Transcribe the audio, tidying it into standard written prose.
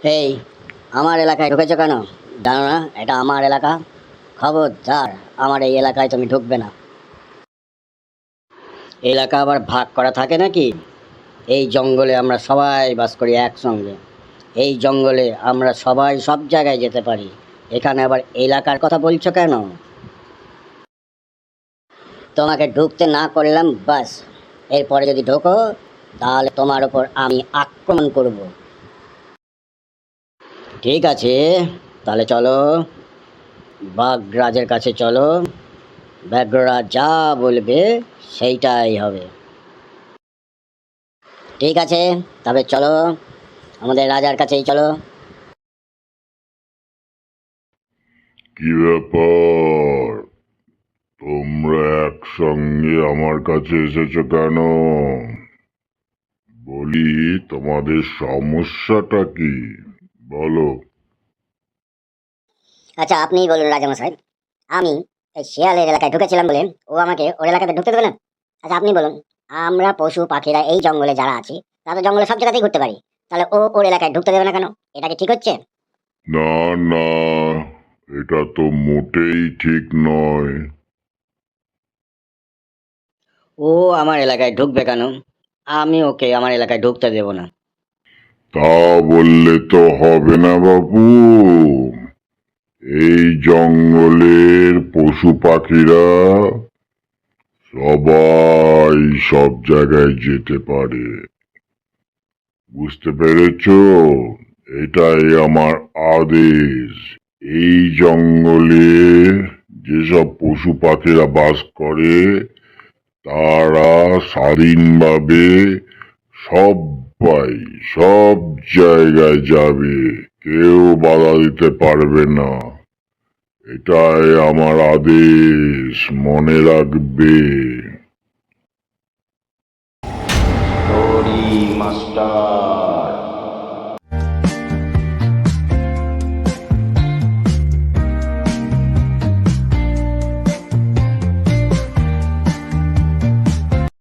এই, আমার এলাকায় ঢুকেছো কেন? জানো না এটা আমার এলাকা? খবরদার, আমার এই এলাকায় তুমি ঢুকবে না। এলাকা আবার ভাগ করা থাকে নাকি? এই জঙ্গলে আমরা সবাই বাস করি একসঙ্গে। এই জঙ্গলে আমরা সবাই সব জায়গায় যেতে পারি। এখানে আবার এলাকার কথা বলছো কেন? তোমাকে ঢুকতে না করলাম বাস। এরপরে যদি ঢোকো তাহলে তোমার ওপর আমি আক্রমণ করব। ঠিক আছে, তাহলে চলো, বাগরাজের কাছে চলো। বাগরাজ যা বলবে সেইটাই হবে। ঠিক আছে, তবে চলো, আমাদের রাজার কাছেই চলো। কি ব্যাপার? তোমরা একসঙ্গে আমার কাছে এসেছো কেন? বলি, তোমাদের সমস্যাটা কি? বলো। আচ্ছা, আপনিই বলুন রাজামশাই। আমি এই শিয়ালের এলাকায় ঢুকেছিলাম বলে ও আমাকে ওর এলাকাতে ঢুকতে দেবে না? আচ্ছা, আপনি বলুন। আমরা পশু পাখিরা এই জঙ্গলে যারা আছি, তারা তো জঙ্গলে সব জায়গাতেই ঘুরতে পারি। তাহলে ও ওর এলাকায় ঢুকতে দেবে না কেন? এটা কি ঠিক হচ্ছে? না, না, এটা তো মোটেই ঠিক নয়। ও আমার এলাকায় ঢুকবে কেন? আমি ওকে আমার এলাকায় ঢুকতে দেব না। তা বললে তো হবে না বাবু। এই জঙ্গলের পশু পাখিরা সবাই সব জায়গায় যেতে পারে। বুঝতে পেরেছো? এটাই আমার আদেশ। এই জঙ্গলে যেসব পশু পাখিরা বাস করে তারা স্বাধীনভাবে সবাই সব জায়গায় যাবে। কেউ বাধা দিতে পারবে না। এটাই আমার আদেশ, মনে রাখবে। হরি মাস্টার।